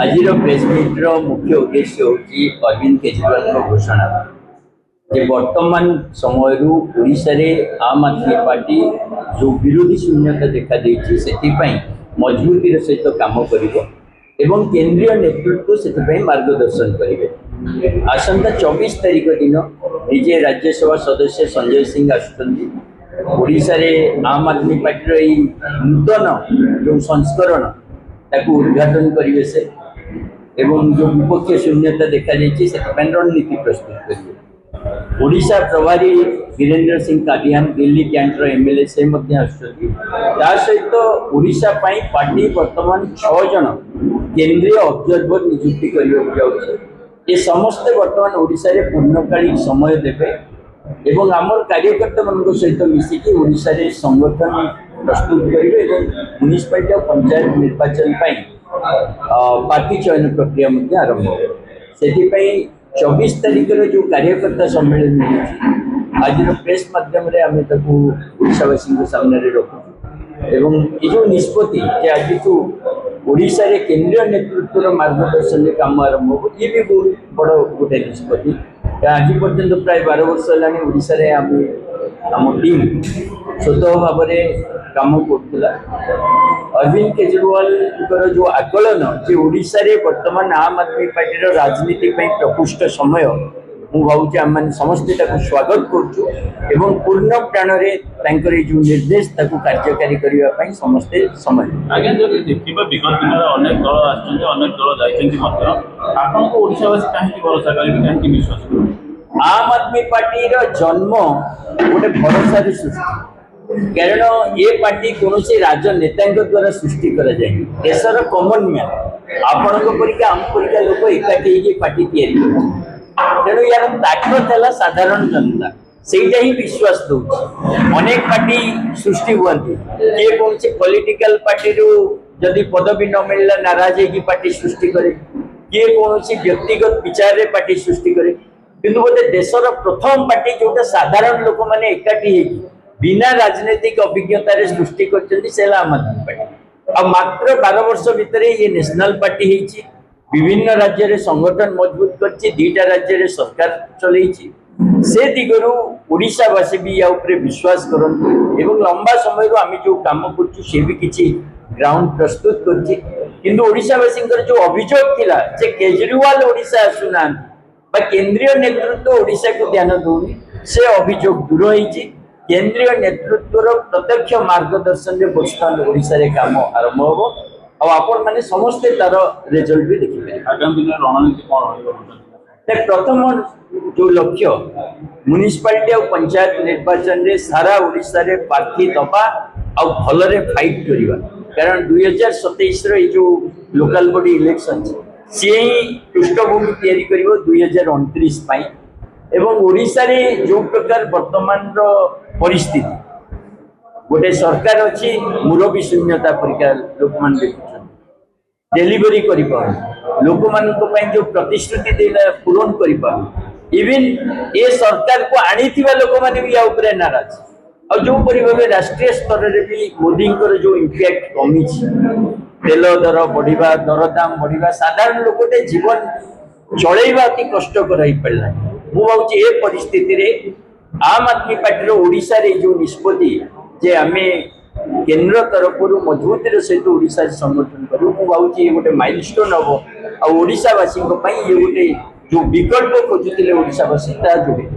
आज प्रेसमिट्र मुख्य उद्देश्य हूँ अरविंद केजरीवाल घोषणा जे वर्तमान समय ओडिशा रे आम आदमी पार्टी जो विरोधी शून्यता देखा देछि सेतिपई मजबूती सहित काम करिवो एवं केंद्रीय नेतृत्व से मार्गदर्शन करेंगे। आसंता 24 तारीख दिन निजे राज्यसभा सदस्य संजय सिंह आशा रे आम आदमी पार्टी नूतन जो संस्करण ताकू उद्घाटन करेंगे से एवं जो विपक्ष शून्यता देखा रणनीति प्रस्तुत करेंगे। ओडिशा प्रभारी वीरेंद्र सिंह कादियान दिल्ली कैंटर एमएलए से सहित ओडिशा पार्टी वर्तमान 6 जन केंद्रीय ऑब्जर्वर नियुक्ति करने समस्ते वर्तमान ओडिशा रे पूर्णकालिक समय देवे एवं आमर कार्यकर्ता मान सहित मिसिकी ओडिशा रे संगठन प्रस्तुत करेंगे और म्युनिसिपालिटी और पंचायत निर्वाचन पार्टी चयन प्रक्रिया आरंभ हो। 24 तारीख जो कार्यकर्ता सम्मेलन आज प्रेस माध्यम ओडावासी सामने रखु एवं ये जो निष्पत्ति आज ओडिशा रे केंद्रीय नेतृत्व मार्गदर्शन काम आरंभ हो ये भी बहुत बड़ गोटे निष्पत्ति। आज पर्यंत प्राय 12 वर्ष है ओडिशा रे आम टीम स्वतः भाव में काम कर अरविंद केजरीवाल जो आकलन जे ओडिशा रे वर्तमान आम आदमी पार्टी राजनीति प्रकृष्ट समय मु भावुँ आम मैंने समस्ते स्वागत करुँ एवं पूर्ण प्राण में जो निर्देश कार्यकारी करने समस्ते समय आज्ञा जो देखिए विगत दिन अनेक दल अनेक दल जाशावासी कहीं भरोसा करेंगे कहीं विश्वास करेंगे। आम आदमी पार्टी जन्म गोटे भरोसा सृष्टि कारण ये पार्टी कौन राजनेता द्वारा सृष्टि कर देशर कमन मैन आपण परीक्षा आम परीक्षा लोक एकाठी पार्टी तेणु यार ताकत है साधारण जनता सेटा ही विश्वास दौर अनेक पार्टी सृष्टि हुई किए कौन पॉलिटिकल पार्टी जदि पदवी न मिलला नाराज है पार्टी सृष्टि करे किए कौन व्यक्तिगत विचार पार्टी सृष्टि करे किंतु बोधे देशर प्रथम पार्टी जोटा साधारण लोक मैंने एकाठी बिना राजनीतिक अभिज्ञता सृष्टि कर आम आदमी पार्टी आ मात्र 12 वर्ष भितर ये नेशनल पार्टी होती विभिन्न राज्य रे संगठन मजबूत करछि 2टा राज्य रे सरकार चलैछि से दिगरु ओडिशावासी भी या ऊपर विश्वास करन एवं लंबा समय आम जो काम करछु से भी किछि ग्राउंड प्रस्तुत करछि किंतु ओडिशावासी जो अभियोग थिला जे केजरीवाल ओडिशा आसुना बा केंद्रीय नेतृत्व ओडिशा को ध्यान दौनी से अभियोग दूर होइछि। केंद्रीय नेतृत्व प्रत्यक्ष मार्गदर्शन में वर्तमान ओडिशा रे काम आरंभ हो और आपण माने समस्ते तार रिजल्ट भी देखिबे। आगामी दिन रणनीति कोन प्रथम जो लक्ष्य म्युनिसिपालिटी और पंचायत निर्वाचन रे सारा ओडिशा रे प्रार्थी दबा और भलरे फाइट करिवा कारण 2027 रो जो लोकल बॉडी इलेक्शन सी ही पृष्ठभूमि तैयारी करिवो 2029 पाई एवं ओडिशा रे जो प्रकार वर्तमान रो परिस्थिति गोटे सरकार अच्छी मुरबी शून्यता परीक्षा लोक मान डेलीवरी कर लोक मान जो प्रतिश्रुति देला पूरण कर इवन ये सरकार को आनी लोक मैंने भी या नाराज और जो भाव राष्ट्रीय स्तर में भी मोदी जो इम्पैक्ट कमी तेल दर बढ़िया दरदाम बढ़िया साधारण लोकटे जीवन चलैवा अति कष्टकर हो पारा मु भावुँ ये परिस्थिति आम आदमी पार्टी ओडिशा रे जो निष्पत्ति जे आमे केंद्र तरफ मजबूती सहित ओडिशा संगठन करूँ मु भावुँ ये गोटे माइलस्टोन हम और ओडिशावासी ये गोटे जो विकल्प खोजुते ओडिशावासी जोड़े।